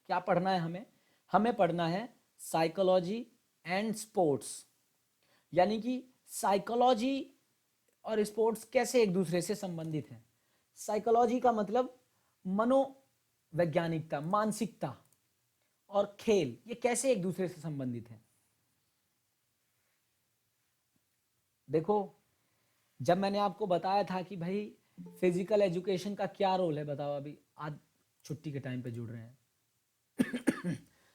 क्या पढ़ना है हमें? हमें पढ़ना है साइकोलॉजी एंड स्पोर्ट्स, यानी कि साइकोलॉजी और स्पोर्ट्स कैसे एक दूसरे से संबंधित हैं। साइकोलॉजी का मतलब मनोवैज्ञानिकता, मानसिकता, और खेल ये कैसे एक दूसरे से संबंधित हैं। देखो, जब मैंने आपको बताया था कि भाई फिजिकल एजुकेशन का क्या रोल है, बताओ, अभी आज छुट्टी के टाइम पे जुड़ रहे हैं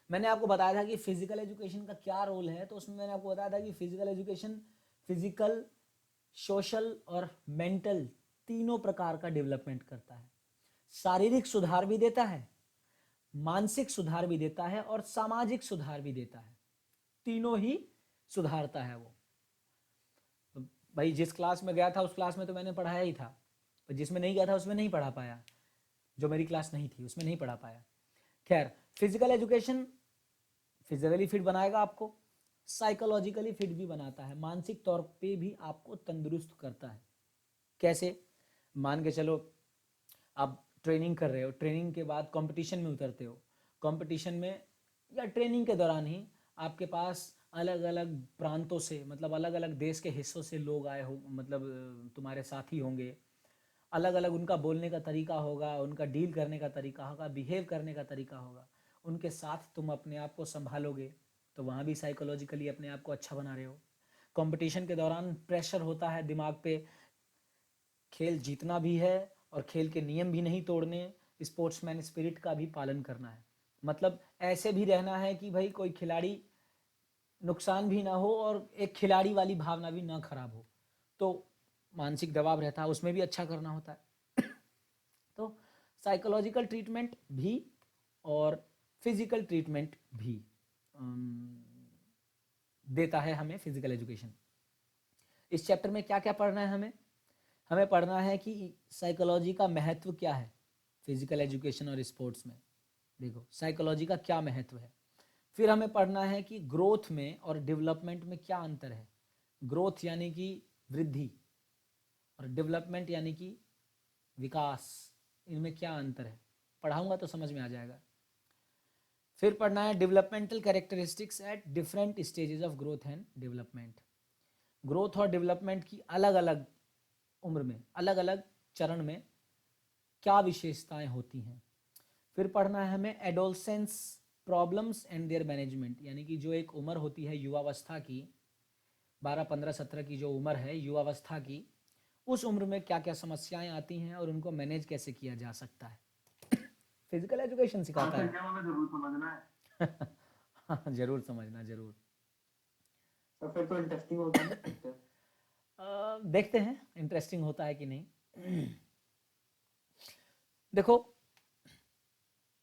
मैंने आपको बताया था कि फिजिकल एजुकेशन का क्या रोल है, तो उसमें मैंने आपको बताया था कि फिजिकल एजुकेशन फिजिकल, सोशल और मेंटल तीनों प्रकार का डेवलपमेंट करता है। शारीरिक सुधार भी देता है, मानसिक सुधार भी देता है और सामाजिक सुधार भी देता है। तीनों ही सुधारता है वो। तो भाई जिस क्लास में गया था उस क्लास में तो मैंने पढ़ाया ही था, पर जिसमें नहीं गया था उसमें नहीं पढ़ा पाया, जो मेरी क्लास नहीं थी उसमें नहीं पढ़ा पाया। खैर, फिजिकल एजुकेशन फिजिकली फिट बनाएगा आपको, साइकोलॉजिकली फिट भी बनाता है, मानसिक तौर पे भी आपको तंदुरुस्त करता है। कैसे? मान के चलो आप ट्रेनिंग कर रहे हो, ट्रेनिंग के बाद कंपटीशन में उतरते हो, कंपटीशन में या ट्रेनिंग के दौरान ही आपके पास अलग अलग प्रांतों से, मतलब अलग अलग देश के हिस्सों से लोग आए हो, मतलब तुम्हारे साथी होंगे, अलग अलग उनका बोलने का तरीका होगा, उनका डील करने का तरीका होगा, बिहेव करने का तरीका होगा, उनके साथ तुम अपने आप को संभालोगे, तो वहाँ भी साइकोलॉजिकली अपने आप को अच्छा बना रहे हो। कंपटीशन के दौरान प्रेशर होता है दिमाग पे, खेल जीतना भी है और खेल के नियम भी नहीं तोड़ने, स्पोर्ट्समैन स्पिरिट का भी पालन करना है। मतलब ऐसे भी रहना है कि भाई कोई खिलाड़ी नुकसान भी ना हो और एक खिलाड़ी वाली भावना भी ना खराब हो, तो मानसिक दबाव रहता है उसमें भी अच्छा करना होता है तो साइकोलॉजिकल ट्रीटमेंट भी और फिजिकल ट्रीटमेंट भी देता है हमें फिजिकल एजुकेशन। इस चैप्टर में क्या क्या पढ़ना है हमें? हमें पढ़ना है कि साइकोलॉजी का महत्व क्या है फिजिकल एजुकेशन और स्पोर्ट्स में। देखो साइकोलॉजी का क्या महत्व है। फिर हमें पढ़ना है कि ग्रोथ में और डेवलपमेंट में क्या अंतर है। ग्रोथ यानी कि वृद्धि और डेवलपमेंट यानी कि विकास, इनमें क्या अंतर है, पढ़ाऊंगा तो समझ में आ जाएगा। फिर पढ़ना है developmental characteristics at different stages of growth and development. Growth और डेवलपमेंट की अलग अलग उम्र में, अलग अलग चरण में क्या विशेषताएं होती हैं। फिर पढ़ना है हमें adolescence problems and there management, यानी कि जो एक उम्र होती है युवावस्था की, 12, 15, 17 की जो उम्र है युवावस्था की, उस उम्र में क्या क्या समस्याएं आती हैं और उनको मैनेज कैसे किया जा सकता है। फिजिकल एजुकेशन सिखाता है। जरूर समझना है हाँ, जरूर समझना, जरूर। तो फिर तो इंटरेस्टिंग होगा ना देखते हैं इंटरेस्टिंग होता है कि नहीं देखो,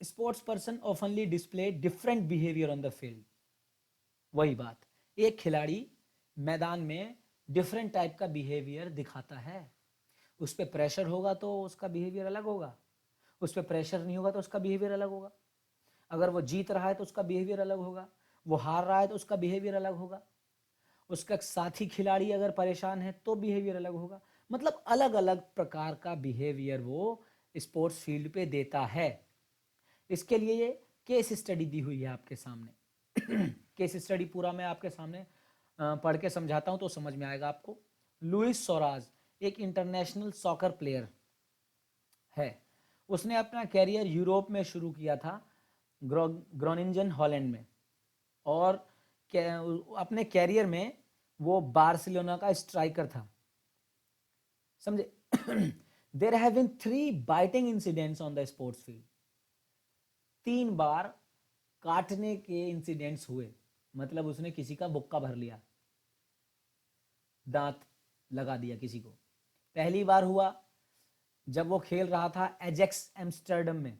sports person ऑफनली display different behaviour on the field. वही बात, एक खिलाड़ी मैदान में डिफरेंट टाइप का बिहेवियर दिखाता है। उस पर प्रेशर होगा तो उसका बिहेवियर अलग होगा, उस पर प्रेशर नहीं होगा तो उसका बिहेवियर अलग होगा। अगर वो जीत रहा है तो उसका बिहेवियर अलग होगा, वो हार रहा है तो उसका बिहेवियर अलग होगा, उसका साथी खिलाड़ी अगर परेशान है तो बिहेवियर अलग होगा। मतलब अलग अलग प्रकार का बिहेवियर वो स्पोर्ट्स फील्ड पे देता है। इसके लिए ये केस स्टडी दी हुई है आपके सामने केस स्टडी पूरा मैं आपके सामने पढ़ के समझाता हूं तो समझ में आएगा आपको। लुइस सोराज एक इंटरनेशनल सॉकर प्लेयर है। उसने अपना कैरियर यूरोप में शुरू किया था, ग्रोनिंजन हॉलैंड में, और अपने कैरियर में वो बार्सिलोना का स्ट्राइकर था, समझे there have been 3 biting incidents on the sports field. 3 बार काटने के इंसिडेंट्स हुए, मतलब उसने किसी का बुक्का भर लिया, दांत लगा दिया किसी को। पहली बार हुआ जब वो खेल रहा था एजेक्स एम्स्टर्डम में,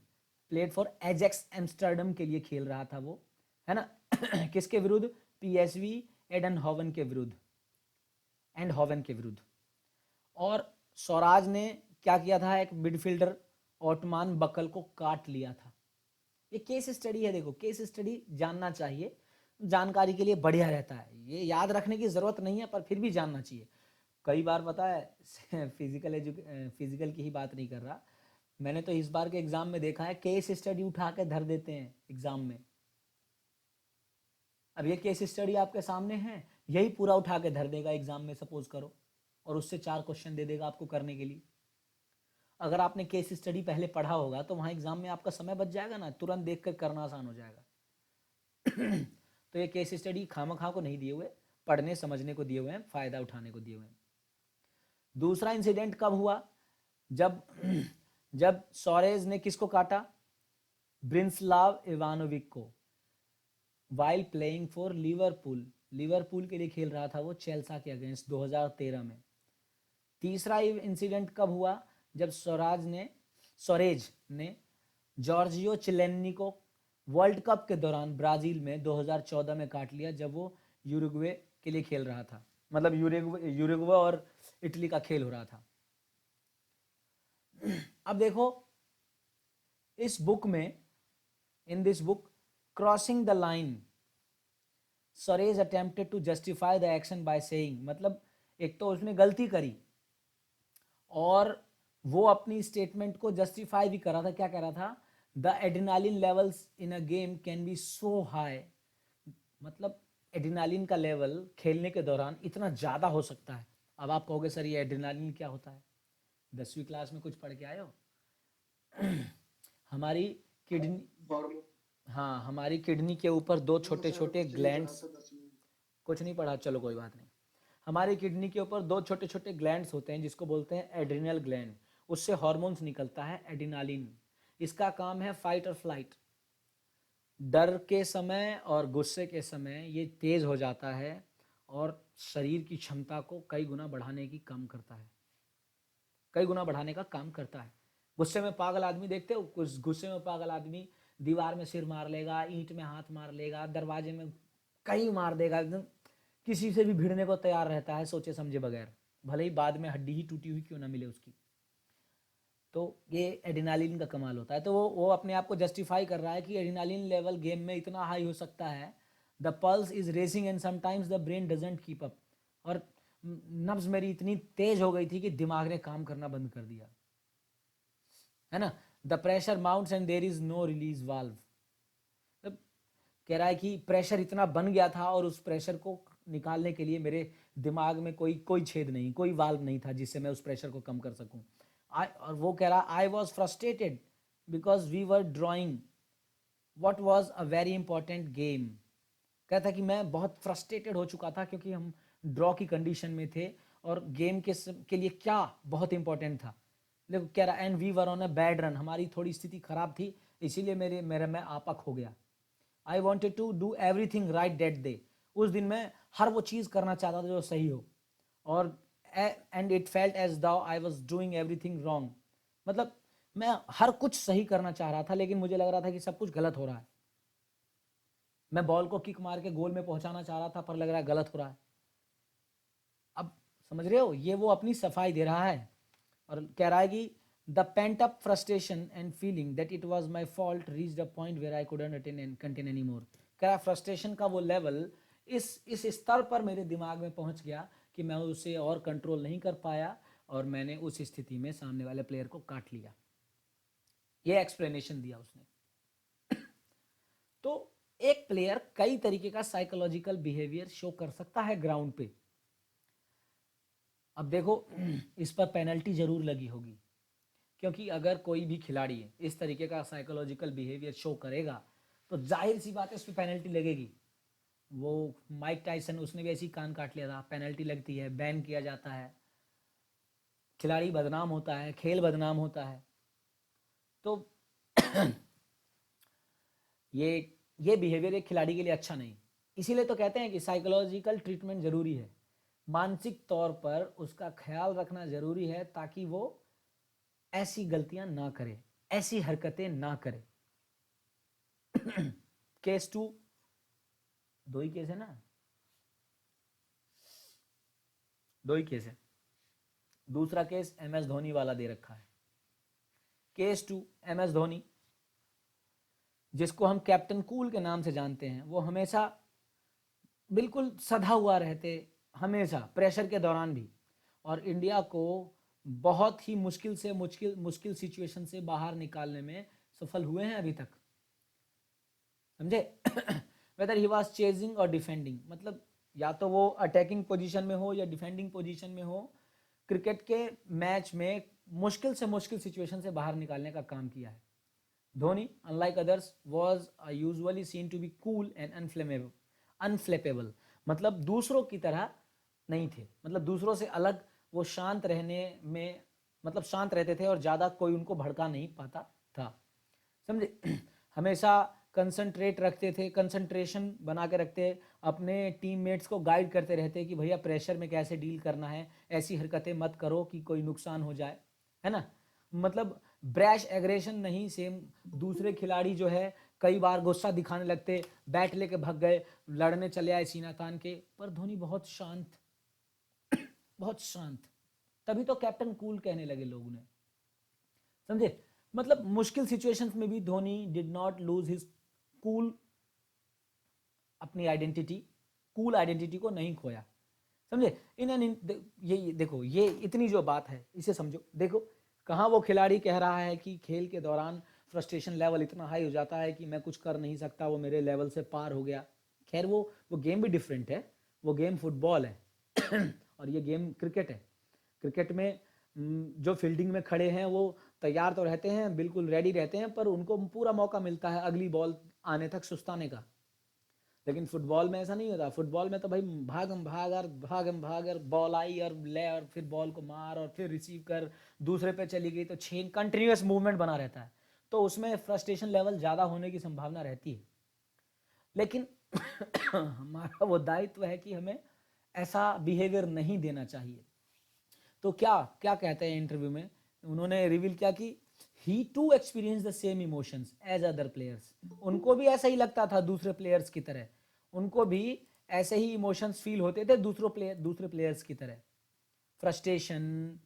प्लेड फॉर एजेक्स एम्स्टर्डम के लिए खेल रहा था वो, है ना किसके विरुद्ध? पीएसवी एडनहोवन के विरुद्ध, एंडहोवन के विरुद्ध। और स्वराज ने क्या किया था, एक मिडफील्डर ऑटमान बकल को काट लिया था। ये केस स्टडी है, देखो केस स्टडी जानना चाहिए, जानकारी के लिए बढ़िया रहता है, ये याद रखने की जरूरत नहीं है पर फिर भी जानना चाहिए। कई बार पता है फिजिकल की ही बात नहीं कर रहा, मैंने तो इस बार के एग्जाम में देखा है केस स्टडी उठा के धर देते हैं एग्जाम में। अब ये केस स्टडी आपके सामने है, यही पूरा उठा के धर देगा एग्जाम में सपोज करो, और उससे 4 क्वेश्चन दे देगा आपको करने के लिए। अगर आपने केस स्टडी पहले पढ़ा होगा तो वहाँ एग्जाम में आपका समय बच जाएगा ना, तुरंत देख कर करना आसान हो जाएगा। तो ये केस स्टडी खामखा को नहीं दिए हुए, पढ़ने समझने को दिए हुए हैं, फायदा उठाने को दिए हुए हैं। दूसरा इंसिडेंट कब हुआ, जब जब सोरेज ने किसको काटा, ब्रिंस्लाव इवानोविक को, while playing for Liverpool. Liverpool के लिए खेल रहा था वो चेल्सा के अगेंस्ट 2013 में। तीसरा इंसिडेंट कब हुआ, जब सोरेज ने जॉर्जियो चिलेन्नी को वर्ल्ड कप के दौरान ब्राजील में 2014 में काट लिया, जब वो यूरुग्वे के लिए खेल रहा था, मतलब यूरुग्वे और इटली का खेल हो रहा था। अब देखो इस बुक में, in this book crossing the line, Suarez attempted to justify the action by saying, मतलब एक तो उसने गलती करी और वो अपनी स्टेटमेंट को जस्टिफाई भी कर रहा था। क्या कह रहा था, the adrenaline levels in a game can be so high, मतलब एड्रेनालिन का लेवल खेलने के दौरान इतना ज़्यादा हो सकता है। अब आप कहोगे सर ये एड्रेनालिन क्या होता है, 10वीं क्लास में कुछ पढ़ के आए हो? हमारी किडनी, हाँ हमारी किडनी के ऊपर 2 छोटे छोटे ग्लैंड्स, कुछ नहीं पढ़ा, चलो कोई बात नहीं। हमारी किडनी के ऊपर 2 छोटे छोटे ग्लैंड्स होते हैं जिसको बोलते हैं एड्रिनल ग्लैंड, उससे हार्मोन्स निकलता है एड्रेनालिन। इसका काम है फाइट और फ्लाइट, डर के समय और गुस्से के समय ये तेज हो जाता है और शरीर की क्षमता को कई गुना बढ़ाने की काम करता है, कई गुना बढ़ाने का काम करता है। गुस्से में पागल आदमी देखते हो, कुछ गुस्से में पागल आदमी दीवार में सिर मार लेगा, ईंट में हाथ मार लेगा, दरवाजे में कहीं मार देगा, एकदम किसी से भी भिड़ने को तैयार रहता है सोचे समझे बगैर, भले ही बाद में हड्डी ही टूटी हुई क्यों ना मिले उसकी। तो ये एड्रेनालिन का कमाल होता है। तो वो अपने आप को जस्टिफाई कर रहा है कि एड्रेनालिन लेवल गेम में इतना हाई हो सकता है, the pulse is racing and sometimes the brain doesn't keep up, और नब्ज मेरी इतनी तेज हो गई थी कि दिमाग ने काम करना बंद कर दिया, है ना। The pressure mounts and there is no release valve, कह रहा है कि प्रेशर इतना बन गया था और उस प्रेशर को निकालने के लिए मेरे दिमाग में कोई छेद नहीं, कोई वाल्व नहीं था जिससे मैं उस प्रेशर को कम कर सकूं। और वो कह रहा, I was frustrated because we were drawing what was a very important game. कहता कि मैं बहुत फ्रस्ट्रेटेड हो चुका था क्योंकि हम ड्रॉ की कंडीशन में थे और गेम के लिए क्या बहुत इंपॉर्टेंट था। देखो कह रहा, and we were on a bad run, हमारी थोड़ी स्थिति खराब थी इसीलिए मेरा मैं आपा खो गया। I wanted to do everything right that day, उस दिन मैं हर वो चीज़ करना चाहता था जो सही हो, और and it felt as though I was doing everything wrong, मतलब मैं हर कुछ सही करना चाह रहा था लेकिन मुझे लग रहा था कि सब कुछ गलत हो रहा है। मैं बॉल को किक मार के गोल में पहुंचाना चाह रहा था पर लग रहा है गलत हो रहा है। अब समझ रहे हो, ये वो अपनी सफाई दे रहा है और कह रहा है कि the pent up frustration and feeling that it was my fault reached a point where I couldn't contain any more. कह रहा फ्रस्ट्रेशन का वो लेवल इस स्तर पर मेरे दिमाग में पहुंच गया कि मैं उसे और कंट्रोल नहीं कर पाया और मैंने उस स्थिति में सामने वाले प्लेयर को काट लिया। ये एक्सप्लेनेशन दिया उसने। तो एक प्लेयर कई तरीके का साइकोलॉजिकल बिहेवियर शो कर सकता है ग्राउंड पे। अब देखो इस पर पेनल्टी जरूर लगी होगी क्योंकि अगर कोई भी खिलाड़ी इस तरीके का साइकोलॉजिकल बिहेवियर शो करेगा तो जाहिर सी बात है उस पर पेनल्टी लगेगी। वो माइक टाइसन, उसने भी ऐसी कान काट लिया था, पेनल्टी लगती है, बैन किया जाता है, खिलाड़ी बदनाम होता है, खेल बदनाम होता है। तो ये बिहेवियर एक खिलाड़ी के लिए अच्छा नहीं, इसीलिए तो कहते हैं कि साइकोलॉजिकल ट्रीटमेंट जरूरी है, मानसिक तौर पर उसका ख्याल रखना जरूरी है ताकि वो ऐसी गलतियां ना करे, ऐसी हरकतें ना करे। केस 2, 2 ही केस है ना, 2 ही केस है। दूसरा केस MS धोनी वाला दे रखा है। केस 2, MS धोनी जिसको हम कैप्टन कूल के नाम से जानते हैं, वो हमेशा बिल्कुल सधा हुआ रहते, हमेशा प्रेशर के दौरान भी, और इंडिया को बहुत ही मुश्किल से मुश्किल सिचुएशन से बाहर निकालने में सफल हुए हैं अभी तक, समझे। वेदर ही वाज चेजिंग और डिफेंडिंग, मतलब या तो वो अटैकिंग पोजीशन में हो या डिफेंडिंग पोजीशन में हो, क्रिकेट के मैच में मुश्किल से मुश्किल सिचुएशन से बाहर निकालने का काम किया है। Dhoni unlike others was usually seen to be cool and unflappable, मतलब दूसरों की तरह नहीं थे, मतलब दूसरों से अलग वो शांत रहने में, मतलब शांत रहते थे और ज़्यादा कोई उनको भड़का नहीं पाता था, समझे। हमेशा कंसंट्रेट रखते थे, कंसंट्रेशन बना के रखते, अपने टीममेट्स को गाइड करते रहते कि भैया प्रेशर में कैसे डील करना है, ऐसी हरकतें मत करो कि कोई नुकसान हो जाए, है ना। मतलब ब्रैश एग्रेशन नहीं, सेम दूसरे खिलाड़ी जो है कई बार गुस्सा दिखाने लगते, बैट लेके भाग गए, लड़ने चले आए सीना तान के, पर धोनी बहुत शांत, बहुत शांत। तभी तो कैप्टन कूल कहने लगे लोग उन्हें, समझे। मतलब मुश्किल सिचुएशंस में भी Dhoni did not lose his cool, अपनी आइडेंटिटी, कूल आइडेंटिटी को नहीं खोया, समझे। इन एन ये देखो, ये इतनी जो बात है इसे समझो। देखो कहाँ वो खिलाड़ी कह रहा है कि खेल के दौरान फ्रस्ट्रेशन लेवल इतना हाई हो जाता है कि मैं कुछ कर नहीं सकता, वो मेरे लेवल से पार हो गया। खैर वो गेम भी डिफरेंट है, वो गेम फुटबॉल है और ये गेम क्रिकेट है। क्रिकेट में जो फील्डिंग में खड़े हैं वो तैयार तो रहते हैं, बिल्कुल रेडी रहते हैं, पर उनको पूरा मौका मिलता है अगली बॉल आने तक सुस्ताने का। लेकिन फुटबॉल में ऐसा नहीं होता, फुटबॉल में तो भाई भाग और बॉल आई और ले और फिर बॉल को मार और फिर रिसीव कर, दूसरे पे चली गई तो चेन कंटिन्यूअस मूवमेंट बना रहता है, तो उसमें फ्रस्ट्रेशन लेवल ज़्यादा होने की संभावना रहती है। लेकिन हमारा वो दायित्व है कि हमें ऐसा बिहेवियर नहीं देना चाहिए। तो क्या क्या कहते हैं इंटरव्यू में, उन्होंने रिवील किया कि he to experience the same emotions as other players, उनको भी ऐसा ही लगता था दूसरे प्लेयर्स की तरह, उनको भी ऐसे ही इमोशंस फील होते थे दूसरे प्लेयर्स की तरह, फ्रस्ट्रेशन,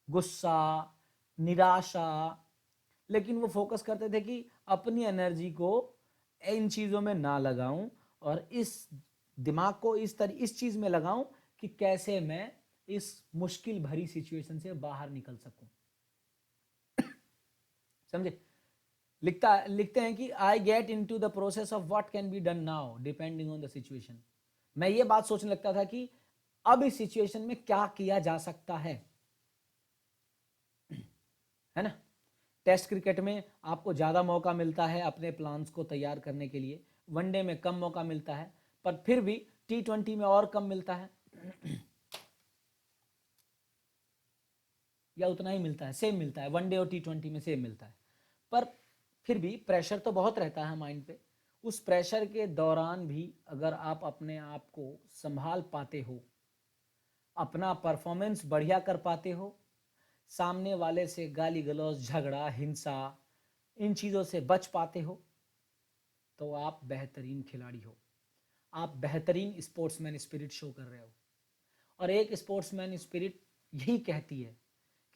गुस्सा, निराशा। लेकिन वो फोकस करते थे कि अपनी एनर्जी को इन चीज़ों में ना लगाऊं और इस दिमाग को इस चीज़ में लगाऊं कि कैसे मैं इस मुश्किल भरी सिचुएशन से बाहर निकल सकूं, समझे। लिखते हैं कि I get in to the process of what can be done now depending on the situation. मैं ये बात सोचने लगता था कि अब इस सिचुएशन में क्या किया जा सकता है ना। टेस्ट क्रिकेट में आपको ज़्यादा मौका मिलता है अपने प्लान्स को तैयार करने के लिए, वनडे में कम मौका मिलता है, पर फिर भी T20 में और कम मिलता है या उतना ही मिलता है, सेम मिलता है, वनडे और T20 में सेम मिलता है, पर फिर भी प्रेशर तो बहुत रहता है माइंड पे। उस प्रेशर के दौरान भी अगर आप अपने आप को संभाल पाते हो, अपना परफॉर्मेंस बढ़िया कर पाते हो, सामने वाले से गाली गलौज, झगड़ा, हिंसा, इन चीज़ों से बच पाते हो, तो आप बेहतरीन खिलाड़ी हो, आप बेहतरीन स्पोर्ट्समैन स्पिरिट शो कर रहे हो। और एक स्पोर्ट्समैन स्पिरिट यही कहती है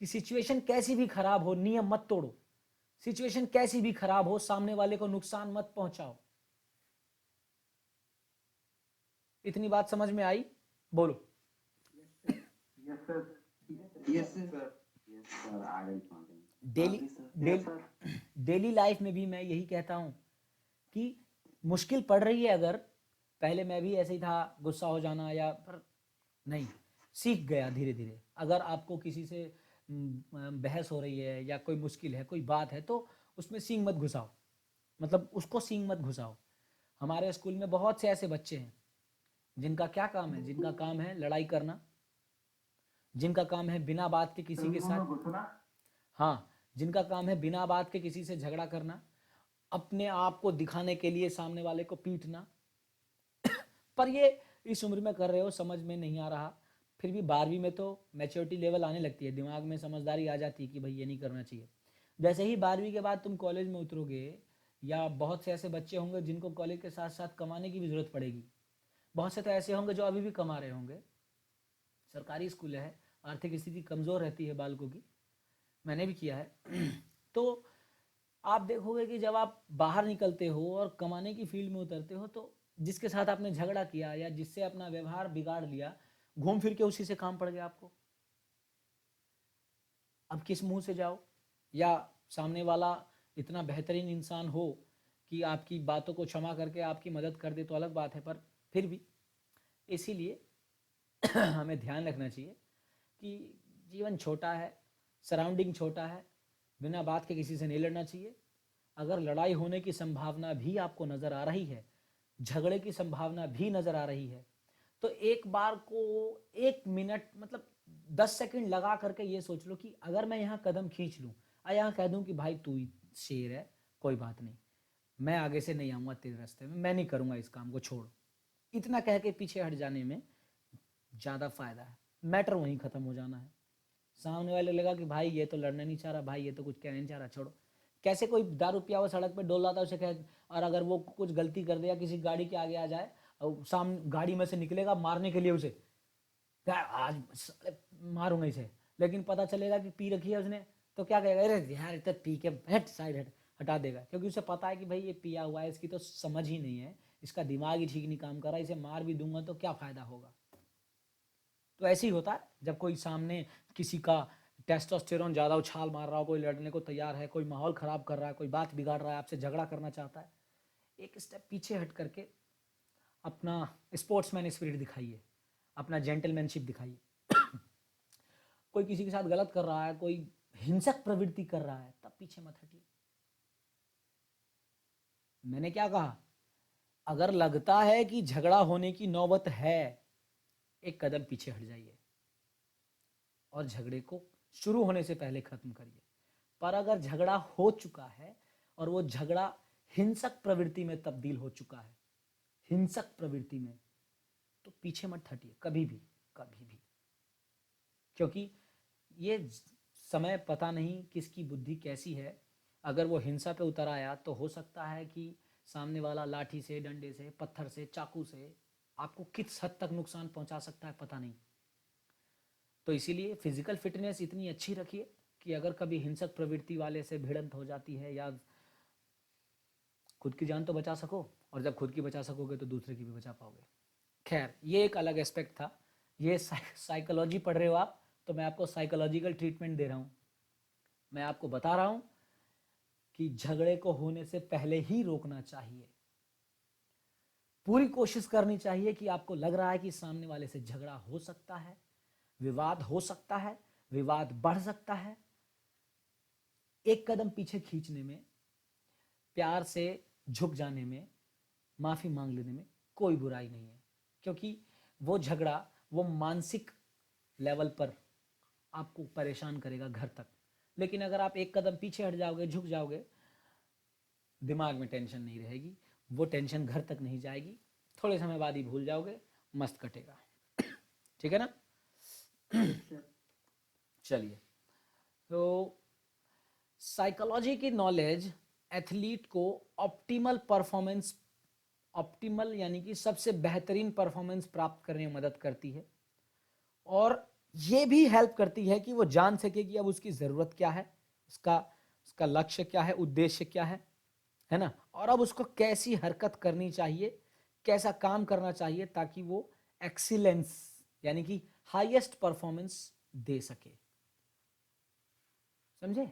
कि सिचुएशन कैसी भी खराब हो, नियम मत तोड़ो, सिचुएशन कैसी भी खराब हो, सामने वाले को नुकसान मत पहुंचाओ। इतनी बात समझ में आई? बोलो। Yes, sir. Yes, sir. Yes, sir. I will continue. Daily Yes, daily sir. Daily life में भी मैं यही कहता हूं कि मुश्किल पड़ रही है अगर, पहले मैं भी ऐसे ही था, गुस्सा हो जाना या, पर नहीं, सीख गया धीरे धीरे। अगर आपको किसी से बहस हो रही है या कोई मुश्किल है, कोई बात है, तो उसमें सींग मत घुसाओ, मतलब उसको सींग मत घुसाओ। हमारे स्कूल में बहुत से ऐसे बच्चे हैं जिनका क्या काम है, जिनका काम है लड़ाई करना, जिनका काम है बिना बात के किसी के तेलुगु साथ, में घुसना। हाँ, जिनका काम है बिना बात के किसी से झगड़ा करना, अपने आप को दिखाने के लिए सामने वाले को पीटना। पर ये इस उम्र में कर रहे हो, समझ में नहीं आ रहा, फिर भी 12वीं में तो मैच्योरिटी लेवल आने लगती है, दिमाग में समझदारी आ जाती है कि भाई ये नहीं करना चाहिए। जैसे ही 12वीं के बाद तुम कॉलेज में उतरोगे, या बहुत से ऐसे बच्चे होंगे जिनको कॉलेज के साथ साथ कमाने की भी ज़रूरत पड़ेगी, बहुत से तो ऐसे होंगे जो अभी भी कमा रहे होंगे, सरकारी स्कूल है, आर्थिक स्थिति कमज़ोर रहती है बालकों की, मैंने भी किया है तो आप देखोगे कि जब आप बाहर निकलते हो और कमाने की फील्ड में उतरते हो, तो जिसके साथ आपने झगड़ा किया या जिससे अपना व्यवहार बिगाड़ लिया, घूम फिर के उसी से काम पड़ गया आपको। अब किस मुंह से जाओ, या सामने वाला इतना बेहतरीन इंसान हो कि आपकी बातों को क्षमा करके आपकी मदद कर दे तो अलग बात है, पर फिर भी इसीलिए हमें ध्यान रखना चाहिए कि जीवन छोटा है, सराउंडिंग छोटा है, बिना बात के किसी से नहीं लड़ना चाहिए। अगर लड़ाई होने की संभावना भी आपको नज़र आ रही है, झगड़े की संभावना भी नज़र आ रही है, तो एक बार को 1 मिनट मतलब 10 सेकंड लगा करके ये सोच लो कि अगर मैं यहाँ कदम खींच लूँ और यहाँ कह दूँ कि भाई तू ही शेर है, कोई बात नहीं, मैं आगे से नहीं आऊँगा तेरे रास्ते में, मैं नहीं करूँगा इस काम को, छोड़, इतना कह के पीछे हट जाने में ज़्यादा फायदा है। मैटर वहीं ख़त्म हो जाना है। सामने वाले लगा कि भाई ये तो लड़ना नहीं चाह रहा, भाई ये तो कुछ कहना नहीं चाह रहा, छोड़ो। कैसे कोई दारू पिया हुआ सड़क पे डोल रहा था उसे कह, और अगर वो कुछ गलती कर दे या किसी गाड़ी के आगे आ जाए और सामने गाड़ी में से निकलेगा मारने के लिए उसे, क्या आज मारूंगा इसे, लेकिन पता चलेगा कि पी रखी है उसने, तो क्या कहेगा, अरे यार इतना पी के हट साइड हट, हटा देगा, क्योंकि उसे पता है कि भाई ये पिया हुआ है, इसकी तो समझ ही नहीं है, इसका दिमाग ही ठीक नहीं काम कर रहा, इसे मार भी दूंगा तो क्या फायदा होगा। तो ऐसे ही होता है जब कोई सामने किसी का टेस्टोस्टेरोन ज़्यादा उछाल मार रहा हो, कोई लड़ने को तैयार है, कोई माहौल ख़राब कर रहा है, कोई बात बिगाड़ रहा है, आपसे झगड़ा करना चाहता है, एक स्टेप पीछे हट करके अपना स्पोर्ट्समैन स्पिरिट दिखाइए, अपना जेंटलमैनशिप दिखाइए। कोई किसी के साथ गलत कर रहा है, कोई हिंसक प्रवृत्ति कर रहा है, तब पीछे मत हटिए। मैंने क्या कहा, अगर लगता है कि झगड़ा होने की नौबत है, एक कदम पीछे हट जाइए और झगड़े को शुरू होने से पहले खत्म करिए। पर अगर झगड़ा हो चुका है और वो झगड़ा हिंसक प्रवृत्ति में तब्दील हो चुका है, हिंसक प्रवृत्ति में, तो पीछे मत हटिए कभी भी, कभी भी, क्योंकि ये समय पता नहीं किसकी बुद्धि कैसी है। अगर वो हिंसा पे उतर आया तो हो सकता है कि सामने वाला लाठी से, डंडे से, पत्थर से, चाकू से आपको किस हद तक नुकसान पहुंचा सकता है पता नहीं। तो इसीलिए फिजिकल फिटनेस इतनी अच्छी रखिए कि अगर कभी हिंसक प्रवृत्ति वाले से भिड़ंत हो जाती है, या खुद की जान तो बचा सको, और जब खुद की बचा सकोगे तो दूसरे की भी बचा पाओगे। खैर, ये एक अलग एस्पेक्ट था। ये साइकोलॉजी पढ़ रहे हो आप, तो मैं आपको साइकोलॉजिकल ट्रीटमेंट दे रहा हूँ। मैं आपको बता रहा हूँ कि झगड़े को होने से पहले ही रोकना चाहिए। पूरी कोशिश करनी चाहिए कि आपको लग रहा है कि सामने वाले से झगड़ा हो सकता है, विवाद हो सकता है, विवाद बढ़ सकता है, एक कदम पीछे खींचने में, प्यार से झुक जाने में, माफी मांग लेने में कोई बुराई नहीं है, क्योंकि वो झगड़ा वो मानसिक लेवल पर आपको परेशान करेगा घर तक। लेकिन अगर आप एक कदम पीछे हट जाओगे, झुक जाओगे, दिमाग में टेंशन नहीं रहेगी, वो टेंशन घर तक नहीं जाएगी, थोड़े समय बाद ही भूल जाओगे, मस्त कटेगा। ठीक है ना? चलिए, तो साइकोलॉजी की नॉलेज एथलीट को ऑप्टिमल परफॉर्मेंस, ऑप्टिमल यानी कि सबसे बेहतरीन परफॉर्मेंस प्राप्त करने में मदद करती है, और ये भी हेल्प करती है कि वो जान सके कि अब उसकी ज़रूरत क्या है, उसका उसका लक्ष्य क्या है, उद्देश्य क्या है ना, और अब उसको कैसी हरकत करनी चाहिए, कैसा काम करना चाहिए ताकि वो एक्सीलेंस यानी कि हाईएस्ट परफॉर्मेंस दे सके। समझे?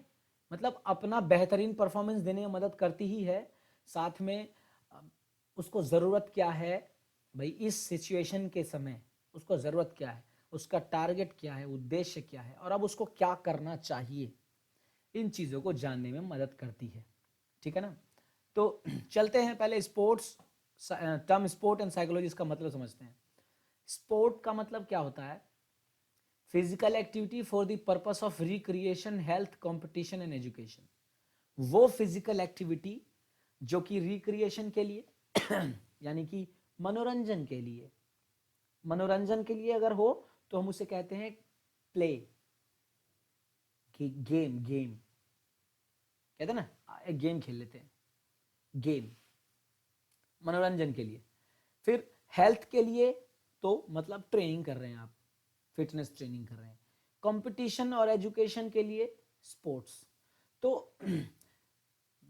मतलब अपना बेहतरीन परफॉर्मेंस देने में मदद करती ही है, साथ में उसको ज़रूरत क्या है भाई, इस सिचुएशन के समय उसको ज़रूरत क्या है, उसका टारगेट क्या है, उद्देश्य क्या है, और अब उसको क्या करना चाहिए, इन चीज़ों को जानने में मदद करती है। ठीक है ना? तो चलते हैं पहले sports, term sport and psychology, इसका मतलब समझते हैं। स्पोर्ट का मतलब क्या होता है? Physical activity for the purpose of recreation, health, competition and education. वो फिजिकल एक्टिविटी जो कि रिक्रिएशन के लिए यानी कि मनोरंजन के लिए, मनोरंजन के लिए अगर हो तो हम उसे कहते हैं प्ले, गेम, गेम कहते हैं ना, एक गेम खेल लेते हैं, गेम मनोरंजन के लिए। फिर हेल्थ के लिए तो मतलब ट्रेनिंग कर रहे हैं आप, फिटनेस ट्रेनिंग कर रहे हैं। कंपटीशन और एजुकेशन के लिए स्पोर्ट्स। तो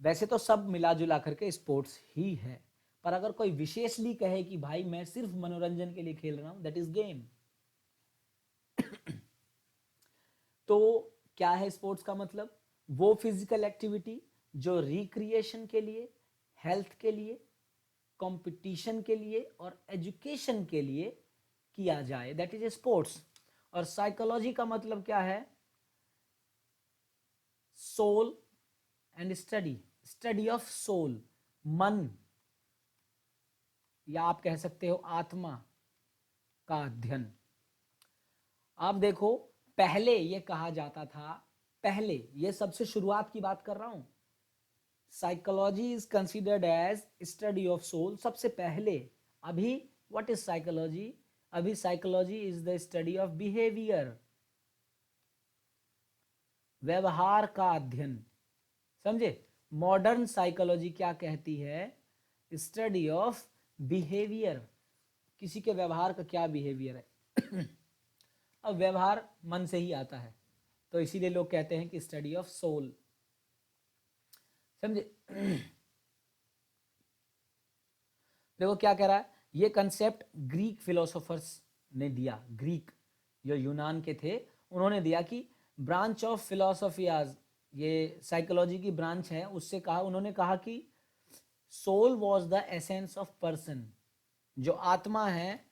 वैसे तो सब मिला जुला करके स्पोर्ट्स ही है, पर अगर कोई विशेषली कहे कि भाई मैं सिर्फ मनोरंजन के लिए खेल रहा हूं, दैट इज गेम। तो क्या है स्पोर्ट्स का मतलब? वो फिजिकल एक्टिविटी जो रिक्रिएशन के लिए, हेल्थ के लिए, कंपटीशन के लिए और एजुकेशन के लिए किया जाए, दैट इज ए स्पोर्ट्स। और साइकोलॉजी का मतलब क्या है? Soul and study, study of soul, मन, या आप कह सकते हो आत्मा का अध्ययन। आप देखो, पहले ये कहा जाता था, पहले, ये सबसे शुरुआत की बात कर रहा हूं, psychology is considered as study of soul, सबसे पहले। अभी व्हाट इज साइकोलॉजी? अभी psychology is the study of behaviour, व्यवहार का अध्ययन, समझे? मॉडर्न साइकोलॉजी क्या कहती है? स्टडी ऑफ बिहेवियर, किसी के व्यवहार का क्या बिहेवियर है। अब व्यवहार मन से ही आता है, तो इसीलिए लोग कहते हैं कि स्टडी ऑफ सोल, समझे? देखो क्या कह रहा है, ये कंसेप्ट ग्रीक फिलोसोफर्स ने दिया, ग्रीक जो यूनान के थे उन्होंने दिया कि ब्रांच ऑफ फिलोसफी, आज ये साइकोलॉजी की ब्रांच है, उससे कहा, उन्होंने कहा कि soul was the essence of person, जो आत्मा है,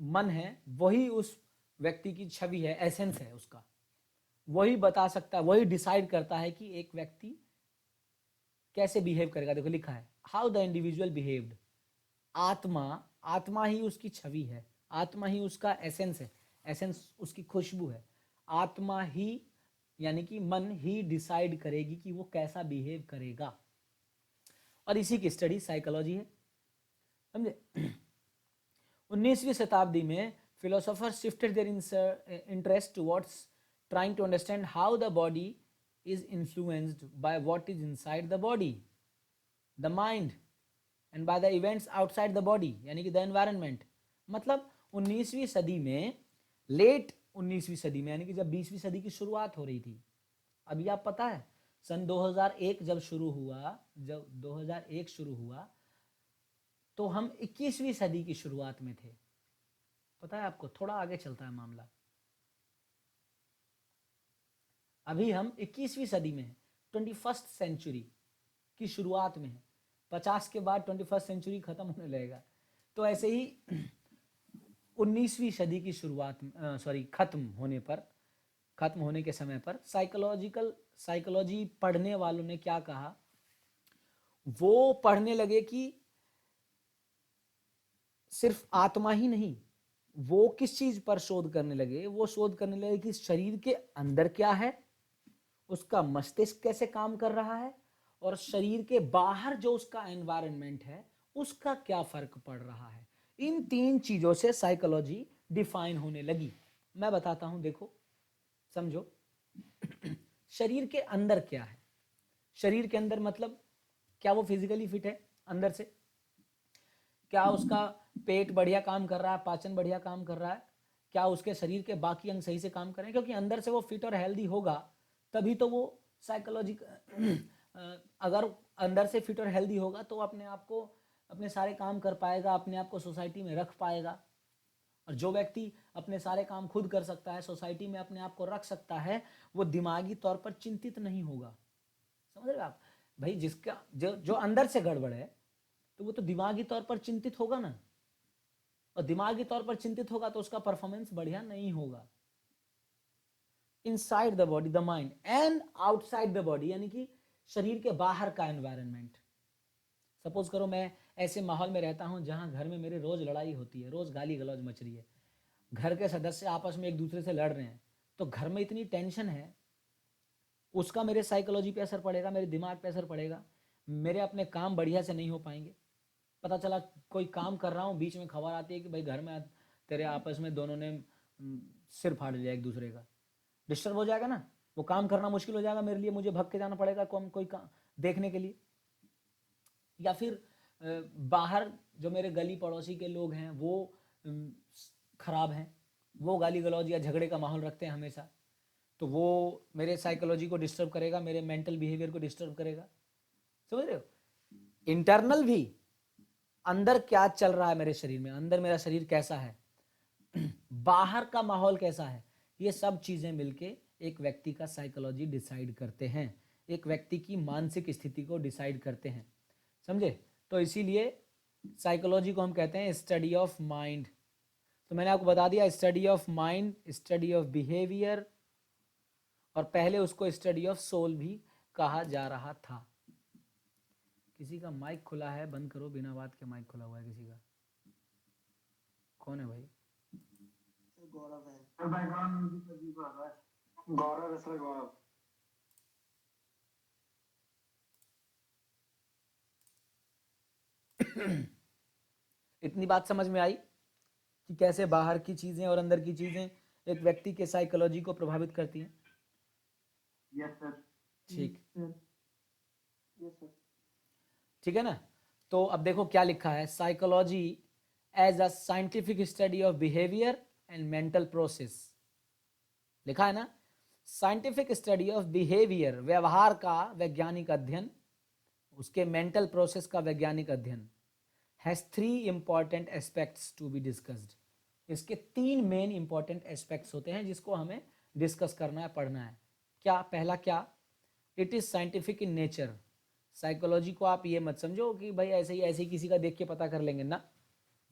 मन है, वही उस व्यक्ति की छवि है, एसेंस है उसका, वही बता सकता है, वही डिसाइड करता है कि एक व्यक्ति कैसे बिहेव करेगा। देखो लिखा है, हाउ द इंडिविजुअल बिहेव्ड, आत्मा, आत्मा ही उसकी छवि है, आत्मा ही उसका एसेंस है, एसेंस उसकी खुशबू है, आत्मा ही यानी कि मन ही डिसाइड करेगी कि वो कैसा बिहेव करेगा, और इसी की स्टडी साइकोलॉजी है, समझे? 19वीं शताब्दी में philosophers shifted their interest towards trying to understand how the body is influenced by what is inside the body, the mind, and by the events outside the body, यानी कि the environment। मतलब 19वीं सदी में, लेट 19वीं सदी में, यानी कि जब 20वीं सदी की शुरुआत हो रही थी, अभी आप पता है सन 2001 जब शुरू हुआ, जब 2001 शुरू हुआ तो हम 21वीं सदी की शुरुआत में थे, पता है आपको? थोड़ा आगे चलता है मामला, अभी हम 21वीं सदी में हैं, 21st सेंचुरी की शुरुआत में है, 50 के बाद 21st सेंचुरी खत्म होने लगेगा। तो ऐसे ही 19वीं सदी की शुरुआत, खत्म होने के समय पर साइकोलॉजी पढ़ने वालों ने क्या कहा, वो पढ़ने लगे कि सिर्फ आत्मा ही नहीं, वो किस चीज पर शोध करने लगे, वो शोध करने लगे कि शरीर के अंदर क्या है, उसका मस्तिष्क कैसे काम कर रहा है, और शरीर के बाहर जो उसका एनवायरनमेंट है उसका क्या फर्क पड़ रहा है। इन 3 चीजों से साइकोलॉजी डिफाइन होने लगी। मैं बताता हूं, देखो समझो। शरीर के अंदर क्या है? शरीर के अंदर मतलब क्या वो फिजिकली फिट है अंदर से? क्या उसका पेट बढ़िया काम कर रहा है, पाचन बढ़िया काम कर रहा है? क्या उसके शरीर के बाकी अंग सही से काम कर रहे हैं? क्योंकि अंदर से वो फिट और हेल्दी होगा तभी तो वो साइकोलॉजी, अगर अंदर से फिट और हेल्दी होगा तो अपने आप को, अपने सारे काम कर पाएगा, अपने आप को सोसाइटी में रख पाएगा। और जो व्यक्ति अपने सारे काम खुद कर सकता है, सोसाइटी में अपने आप को रख सकता है, वो दिमागी तौर पर चिंतित नहीं होगा। समझ रहे आप भाई? जिसका जो अंदर से गड़बड़ है तो वो तो दिमागी तौर पर चिंतित होगा ना, और दिमागी तौर पर चिंतित होगा तो उसका परफॉर्मेंस बढ़िया नहीं होगा। Inside the body the mind and outside the body, यानी कि शरीर के बाहर का एनवायरनमेंट। सपोज करो मैं ऐसे माहौल में रहता हूं जहां घर में मेरे रोज लड़ाई होती है, रोज गाली गलौज मच रही है, घर के सदस्य आपस में एक दूसरे से लड़ रहे हैं, तो घर में इतनी टेंशन है, उसका मेरे साइकोलॉजी पे असर पड़ेगा, मेरे दिमाग पे असर पड़ेगा, मेरे अपने काम बढ़िया से नहीं हो पाएंगे। पता चला कोई काम कर रहा हूँ, बीच में खबर आती है कि भाई घर में तेरे आपस में दोनों ने सिर फाड़ लिया एक दूसरे का, डिस्टर्ब हो जाएगा ना, वो काम करना मुश्किल हो जाएगा मेरे लिए, मुझे भग के जाना पड़ेगा कोई काम देखने के लिए। या फिर बाहर जो मेरे गली पड़ोसी के लोग हैं वो खराब हैं, वो गाली गलौज या झगड़े का माहौल रखते हैं हमेशा, तो वो मेरे साइकोलॉजी को डिस्टर्ब करेगा, मेरे मेंटल बिहेवियर को डिस्टर्ब करेगा। समझ रहे हो? इंटरनल भी, अंदर क्या चल रहा है मेरे शरीर में, अंदर मेरा शरीर कैसा है, बाहर का माहौल कैसा है, ये सब चीजें मिलके एक व्यक्ति का साइकोलॉजी डिसाइड करते हैं, एक व्यक्ति की मानसिक स्थिति को डिसाइड करते हैं, समझे। तो इसीलिए साइकोलॉजी को हम कहते हैं स्टडी ऑफ माइंड। तो मैंने आपको बता दिया study of mind, study of behaviour, और पहले उसको स्टडी ऑफ सोल भी कहा जा रहा था। किसी का माइक खुला है, बंद करो, बिना बात के माइक खुला हुआ है किसी का। कौन है भाई? गौरव है। बैकग्राउंड म्यूजिक अजीब आ रहा है। गौरव है सर, गौरव। इतनी बात समझ में आई कि कैसे बाहर की चीजें और अंदर की चीजें एक व्यक्ति के साइकोलॉजी को प्रभावित करती हैं। Yes sir. ठीक, यस सर। ठीक है ना। तो अब देखो क्या लिखा है, psychology as a scientific study of behaviour and mental process, लिखा है ना। साइंटिफिक स्टडी ऑफ बिहेवियर, व्यवहार का वैज्ञानिक अध्ययन, उसके मेंटल प्रोसेस का वैज्ञानिक अध्ययन, has 3 important aspects to be discussed. इसके 3 मेन इंपॉर्टेंट एस्पेक्ट्स होते हैं जिसको हमें डिस्कस करना है, पढ़ना है। क्या? पहला क्या? It is scientific in nature. Psychology को आप ये मत समझो कि भाई ऐसे ही किसी का देख के पता कर लेंगे ना,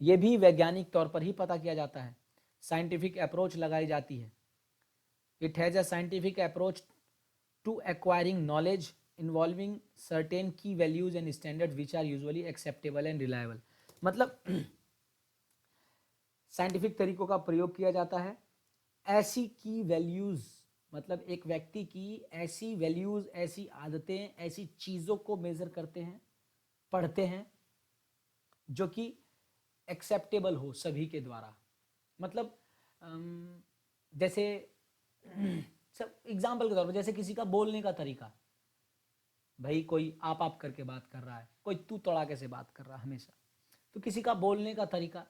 ये भी वैज्ञानिक तौर पर ही पता किया जाता है, साइंटिफिक अप्रोच लगाई जाती है। It has a scientific approach to acquiring knowledge involving certain की values and standard which are usually acceptable and reliable. मतलब साइंटिफिक तरीकों का प्रयोग किया जाता है ऐसी की वैल्यूज, मतलब एक व्यक्ति की ऐसी वैल्यूज, ऐसी आदतें, ऐसी चीजों को मेजर करते हैं, पढ़ते हैं, जो कि एक्सेप्टेबल हो सभी के द्वारा। मतलब जैसे सब एग्जाम्पल के तौर पर, जैसे किसी का बोलने का तरीका, भाई कोई आप करके बात कर रहा है, कोई तू तड़ाके से बात कर रहा है हमेशा, तो किसी का बोलने का तरीका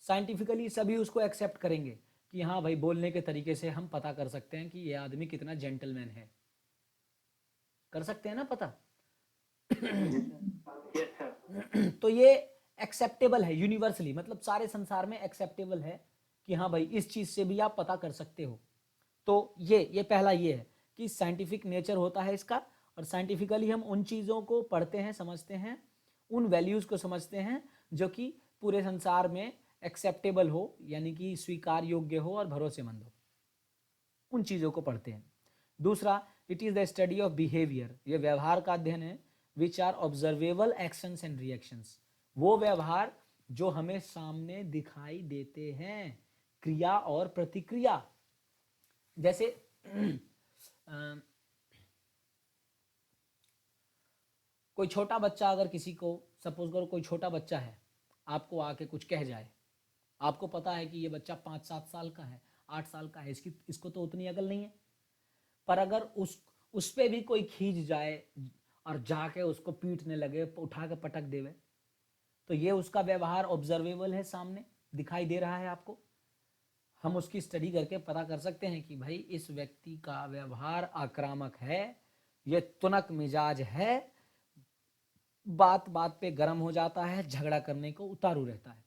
साइंटिफिकली सभी उसको एक्सेप्ट करेंगे कि हाँ भाई, बोलने के तरीके से हम पता कर सकते हैं कि ये आदमी कितना जेंटलमैन है। कर सकते हैं ना पता? Yes sir. तो ये एक्सेप्टेबल है यूनिवर्सली, मतलब सारे संसार में एक्सेप्टेबल है कि हाँ भाई, इस चीज से भी आप पता कर सकते हो। तो ये पहला ये है कि साइंटिफिक नेचर होता है इसका, और साइंटिफिकली हम उन चीज़ों को पढ़ते हैं, समझते हैं, उन वैल्यूज़ को समझते हैं जो कि पूरे संसार में एक्सेप्टेबल हो, यानी कि स्वीकार योग्य हो और भरोसेमंद हो, उन चीज़ों को पढ़ते हैं। दूसरा, it is the study of behaviour, ये व्यवहार का अध्ययन है, which are observable actions and reactions, वो व्यवहार जो हमें सामने दिखाई देते हैं, क्रिया और प्रतिक्रिया। जैसे कोई छोटा बच्चा अगर किसी को, सपोज करो कोई छोटा बच्चा है, आपको आके कुछ कह जाए, आपको पता है कि ये बच्चा 5-7 साल का है, 8 साल का है, इसको तो उतनी अकल नहीं है, पर अगर उस पे भी कोई खींच जाए और जाके उसको पीटने लगे, उठा के पटक देवे, तो ये उसका व्यवहार ऑब्जर्वेबल है, सामने दिखाई दे रहा है आपको। हम उसकी स्टडी करके पता कर सकते हैं कि भाई इस व्यक्ति का व्यवहार आक्रामक है, ये तुनक मिजाज है, बात बात पे गर्म हो जाता है, झगड़ा करने को उतारू रहता है।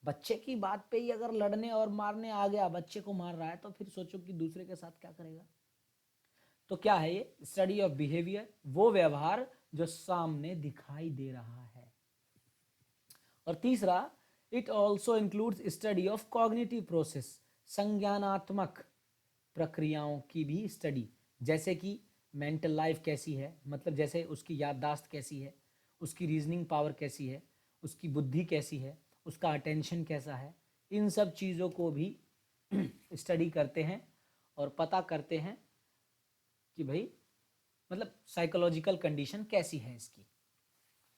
बच्चे की बात पे ही अगर लड़ने और मारने आ गया, बच्चे को मार रहा है, तो फिर सोचो कि दूसरे के साथ क्या करेगा। तो क्या है ये? स्टडी ऑफ बिहेवियर, वो व्यवहार जो सामने दिखाई दे रहा है। और तीसरा, it also includes study of cognitive process, संज्ञानात्मक प्रक्रियाओं की भी स्टडी, जैसे कि मेंटल लाइफ कैसी है, मतलब जैसे उसकी याददाश्त कैसी है, उसकी रीजनिंग पावर कैसी है, उसकी बुद्धि कैसी है, उसका अटेंशन कैसा है, इन सब चीज़ों को भी स्टडी करते हैं और पता करते हैं कि भाई मतलब साइकोलॉजिकल कंडीशन कैसी है इसकी,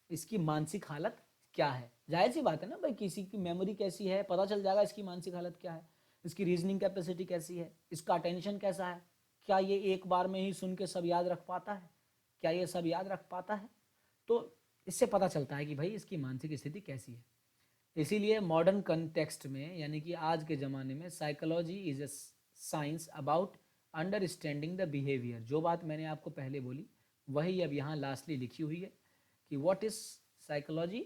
इसकी मानसिक हालत क्या है। जाहिर सी बात है ना भाई, किसी की मेमोरी कैसी है, पता चल जाएगा इसकी मानसिक हालत क्या है, इसकी रीजनिंग कैपेसिटी कैसी है, इसका अटेंशन कैसा है, क्या ये एक बार में ही सुन के सब याद रख पाता है, क्या ये सब याद रख पाता है। तो इससे पता चलता है कि भाई इसकी मानसिक स्थिति कैसी है। इसीलिए मॉडर्न कंटेक्स्ट में, यानी कि आज के ज़माने में, psychology is a science about understanding the behaviour. जो बात मैंने आपको पहले बोली वही अब यहाँ लास्टली लिखी हुई है कि व्हाट इज साइकोलॉजी।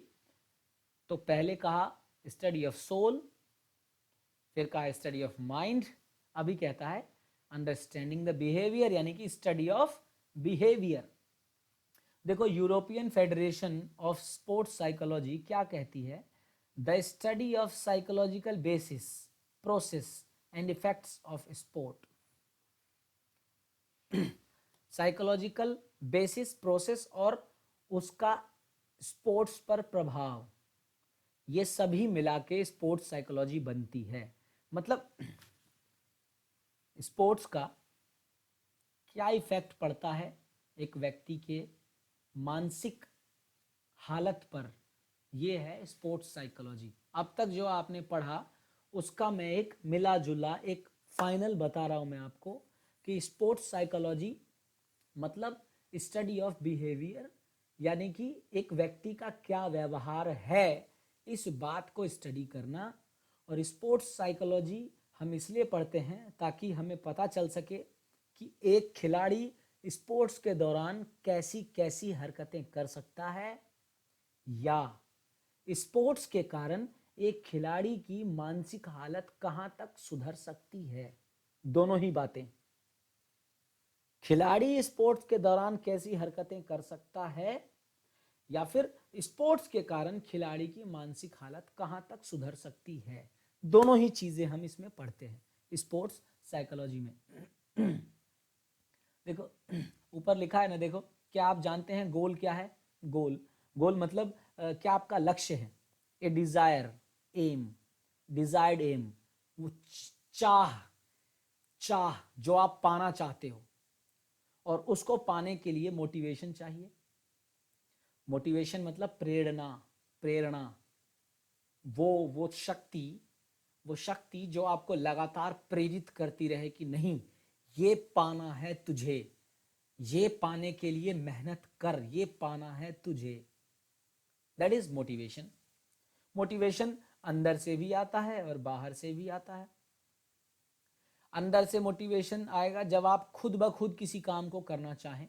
तो पहले कहा स्टडी ऑफ सोल, फिर कहा स्टडी ऑफ माइंड, अभी कहता है अंडरस्टैंडिंग द बिहेवियर यानी कि स्टडी ऑफ बिहेवियर। देखो European federation of sports psychology क्या कहती है, the study of psychological basis process and effects of sport. Psychological basis process और उसका स्पोर्ट्स पर प्रभाव, ये सभी मिला के स्पोर्ट्स साइकोलॉजी बनती है। मतलब स्पोर्ट्स का क्या इफेक्ट पड़ता है एक व्यक्ति के मानसिक हालत पर, ये है स्पोर्ट्स साइकोलॉजी। अब तक जो आपने पढ़ा उसका मैं एक मिला जुला एक फाइनल बता रहा हूं मैं आपको कि स्पोर्ट्स साइकोलॉजी मतलब स्टडी ऑफ बिहेवियर, यानी कि एक व्यक्ति का क्या व्यवहार है इस बात को स्टडी करना। और स्पोर्ट्स साइकोलॉजी हम इसलिए पढ़ते हैं ताकि हमें पता चल सके कि एक खिलाड़ी स्पोर्ट्स के दौरान कैसी कैसी हरकतें कर सकता है, या स्पोर्ट्स के कारण एक खिलाड़ी की मानसिक हालत कहां तक सुधर सकती है। दोनों ही बातें, खिलाड़ी स्पोर्ट्स के दौरान कैसी हरकतें कर सकता है या फिर स्पोर्ट्स के कारण खिलाड़ी की मानसिक हालत कहां तक सुधर सकती है, दोनों ही चीजें हम इसमें पढ़ते हैं स्पोर्ट्स साइकोलॉजी में। देखो ऊपर लिखा है ना, देखो क्या आप जानते हैं गोल क्या है? गोल, गोल मतलब क्या आपका लक्ष्य है? A desire, um, desired um, वो चाह, चाह जो आप पाना चाहते हो, और उसको पाने के लिए मोटिवेशन चाहिए। मोटिवेशन मतलब प्रेरणा, प्रेरणा, वो शक्ति जो आपको लगातार प्रेरित करती रहे कि नहीं ये पाना है तुझे, ये पाने के लिए मेहनत कर, ये पाना है तुझे। That is motivation. मोटिवेशन अंदर से भी आता है और बाहर से भी आता है। अंदर से मोटिवेशन आएगा जब आप खुद ब खुद किसी काम को करना चाहें,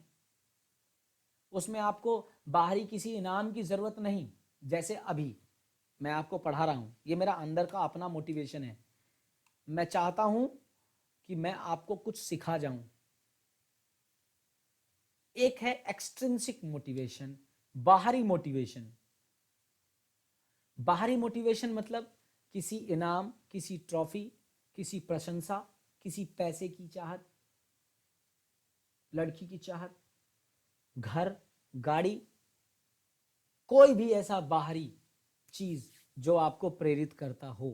उसमें आपको बाहरी किसी इनाम की जरूरत नहीं। जैसे अभी मैं आपको पढ़ा रहा हूं, ये मेरा अंदर का अपना मोटिवेशन है। मैं चाहता हूं कि मैं आपको कुछ सिखा जाऊं। एक है एक्सट्रिंसिक मोटिवेशन, बाहरी मोटिवेशन। बाहरी मोटिवेशन मतलब किसी इनाम, किसी ट्रॉफी, किसी प्रशंसा, किसी पैसे की चाहत, लड़की की चाहत, घर, गाड़ी, कोई भी ऐसा बाहरी चीज जो आपको प्रेरित करता हो,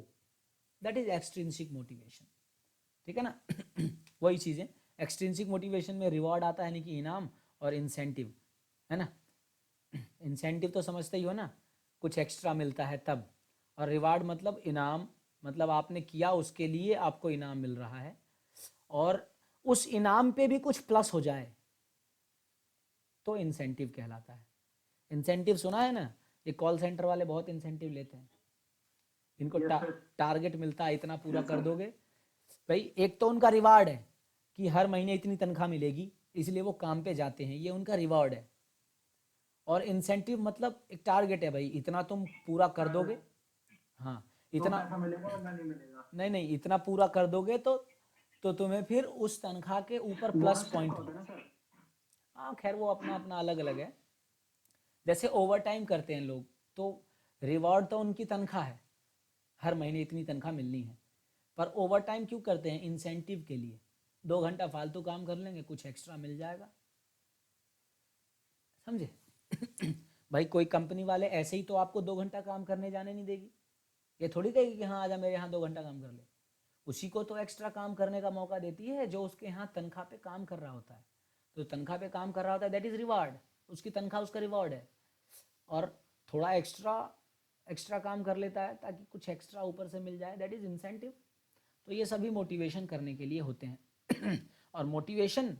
दैट इज एक्सट्रिंसिक मोटिवेशन। ठीक है ना? वही चीजें एक्सट्रिंसिक मोटिवेशन में रिवॉर्ड आता है, यानी कि इनाम, और इंसेंटिव, है ना? इंसेंटिव तो समझते ही हो ना, कुछ एक्स्ट्रा मिलता है तब, और रिवार्ड मतलब इनाम, मतलब आपने किया उसके लिए आपको इनाम मिल रहा है, और उस इनाम पे भी कुछ प्लस हो जाए तो इंसेंटिव कहलाता है। इंसेंटिव सुना है ना, ये कॉल सेंटर वाले बहुत इंसेंटिव लेते हैं, इनको टारगेट मिलता है इतना पूरा कर दोगे भाई। एक तो उनका रिवार्ड है कि हर महीने इतनी तनख्वाह मिलेगी, इसलिए वो काम पे जाते हैं, ये उनका रिवार्ड है। और इंसेंटिव मतलब एक टारगेट है भाई, इतना तुम पूरा कर दोगे, हाँ इतना पैसा मिलेगा वरना नहीं मिलेगा। नहीं, इतना पूरा कर दोगे तो तुम्हें फिर उस तनख्वाह के ऊपर प्लस पॉइंट। हाँ खैर वो अपना अपना अलग अलग है। जैसे ओवर टाइम करते हैं लोग, तो रिवॉर्ड तो उनकी तनख्वाह है, हर महीने इतनी तनख्वाह मिलनी है, पर ओवर टाइम क्यों करते हैं? इंसेंटिव के लिए। 2 घंटा फालतू काम कर लेंगे, कुछ एक्स्ट्रा मिल जाएगा, समझे? भाई कोई कंपनी वाले ऐसे ही तो आपको 2 घंटा काम करने जाने नहीं देगी, ये थोड़ी कहेगी कि हाँ आजा मेरे यहाँ 2 घंटा काम कर ले। उसी को तो एक्स्ट्रा काम करने का मौका देती है जो उसके यहाँ तनख्वाह पे काम कर रहा होता है। तो तनख्वाह पे काम कर रहा होता है, दैट इज रिवार्ड, उसकी तनख्वाह उसका रिवॉर्ड है। और थोड़ा एक्स्ट्रा काम कर लेता है ताकि कुछ एक्स्ट्रा ऊपर से मिल जाए, दैट इज इंसेंटिव। तो ये सभी मोटिवेशन करने के लिए होते हैं। और मोटिवेशन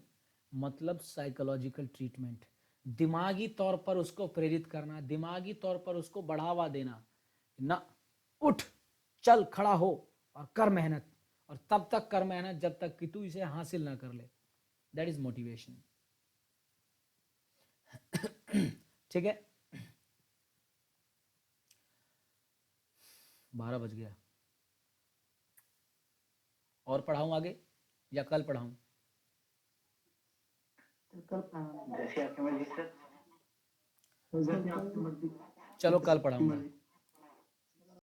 मतलब साइकोलॉजिकल ट्रीटमेंट, दिमागी तौर पर उसको प्रेरित करना, दिमागी तौर पर उसको बढ़ावा देना, ना उठ चल खड़ा हो और कर मेहनत, और तब तक कर मेहनत जब तक कि तू इसे हासिल ना कर ले, दैट इज मोटिवेशन। ठीक है, 12 बज गया, और पढ़ाऊं आगे? या कल पढ़ाऊं? कल पढ़ाना जैसे आपकी मर्जी सर। जैसे आपकी मर्जी। चलो कल पढ़ाऊंगा।